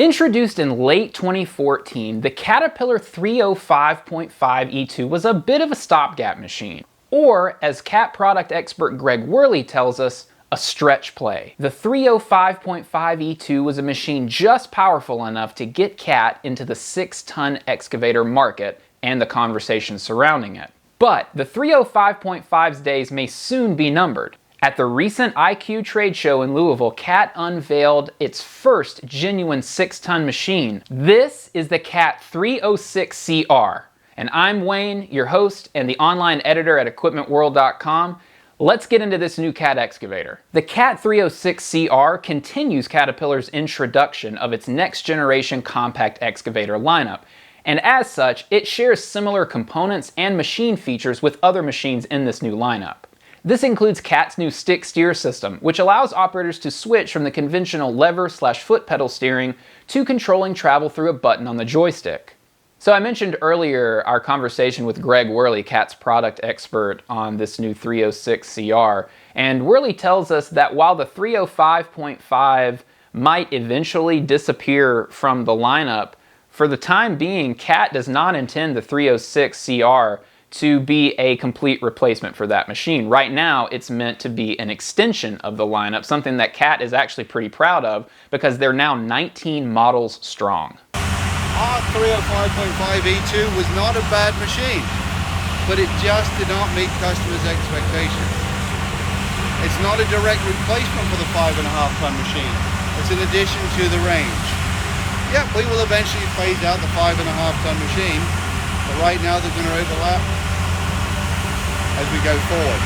Introduced in late 2014, the Caterpillar 305.5 E2 was a bit of a stopgap machine, or as cat product expert Greg Worley tells us, a stretch play. The 305.5 E2 was a machine just powerful enough to get cat into the 6-ton excavator market and the conversation surrounding it. But the 305.5's days may soon be numbered. At the recent IQ trade show in Louisville, Cat unveiled its first genuine 6-ton machine. This is the Cat 306CR. And I'm Wayne, your host and the online editor at equipmentworld.com. Let's get into this new Cat excavator. The Cat 306CR continues Caterpillar's introduction of its next generation compact excavator lineup. And as such, it shares similar components and machine features with other machines in this new lineup. This includes Cat's new stick steer system, which allows operators to switch from the conventional lever/foot pedal steering to controlling travel through a button on the joystick. So I mentioned earlier our conversation with Greg Worley, Cat's product expert on this new 306CR, and Worley tells us that while the 305.5 might eventually disappear from the lineup, for the time being, Cat does not intend the 306CR to be a complete replacement for that machine. Right now, it's meant to be an extension of the lineup, something that Cat is actually pretty proud of because they're now 19 models strong. Our 305.5 E2 was not a bad machine, but it just did not meet customers' expectations. It's not a direct replacement for the 5.5-ton machine. It's an addition to the range. Yeah, we will eventually phase out the 5.5-ton machine, but right now they're going to overlap as we go forward.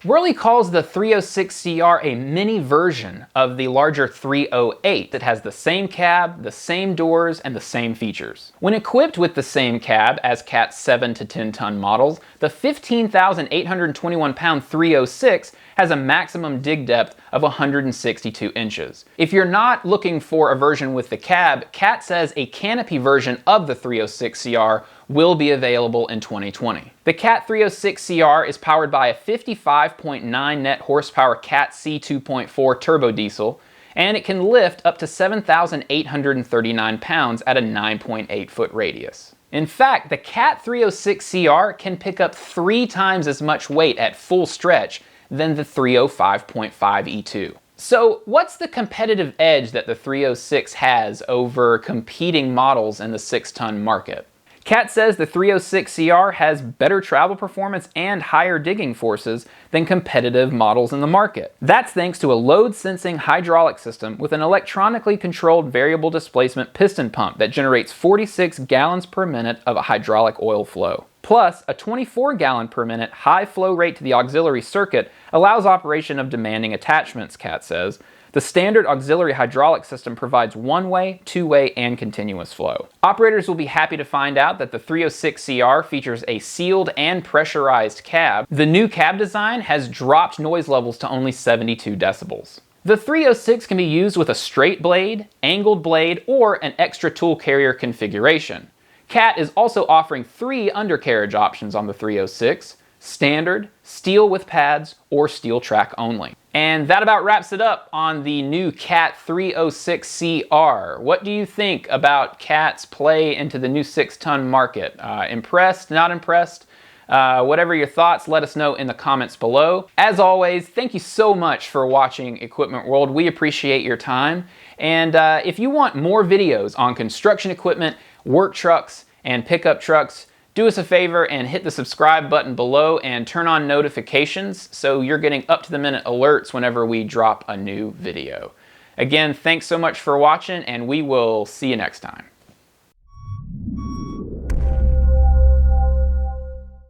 Worley calls the 306CR a mini version of the larger 308 that has the same cab, the same doors, and the same features. When equipped with the same cab as Cat's 7 to 10-ton models, the 15,821-pound 306 has a maximum dig depth of 162 inches. If you're not looking for a version with the cab, Cat says a canopy version of the 306CR will be available in 2020. The Cat 306CR is powered by a 55.9 net horsepower Cat C 2.4 turbo diesel, and it can lift up to 7,839 pounds at a 9.8 foot radius. In fact, the Cat 306CR can pick up 3 times as much weight at full stretch than the 305.5 E2. So what's the competitive edge that the 306 has over competing models in the 6-ton market? Cat says the 306CR has better travel performance and higher digging forces than competitive models in the market. That's thanks to a load-sensing hydraulic system with an electronically controlled variable displacement piston pump that generates 46 gallons per minute of hydraulic oil flow. Plus, a 24 gallon per minute high flow rate to the auxiliary circuit allows operation of demanding attachments, Cat says. The standard auxiliary hydraulic system provides one-way, two-way, and continuous flow. Operators will be happy to find out that the 306CR features a sealed and pressurized cab. The new cab design has dropped noise levels to only 72 decibels. The 306 can be used with a straight blade, angled blade, or an extra tool carrier configuration. Cat is also offering 3 undercarriage options on the 306: standard, steel with pads, or steel track only. And that about wraps it up on the new Cat 306CR. What do you think about Cat's play into the new 6-ton market? Impressed? Not impressed? Whatever your thoughts, let us know in the comments below. As always, thank you so much for watching Equipment World. We appreciate your time. And if you want more videos on construction equipment, work trucks, and pickup trucks, do us a favor and hit the subscribe button below and turn on notifications so you're getting up-to-the-minute alerts whenever we drop a new video. Again, thanks so much for watching, and we will see you next time.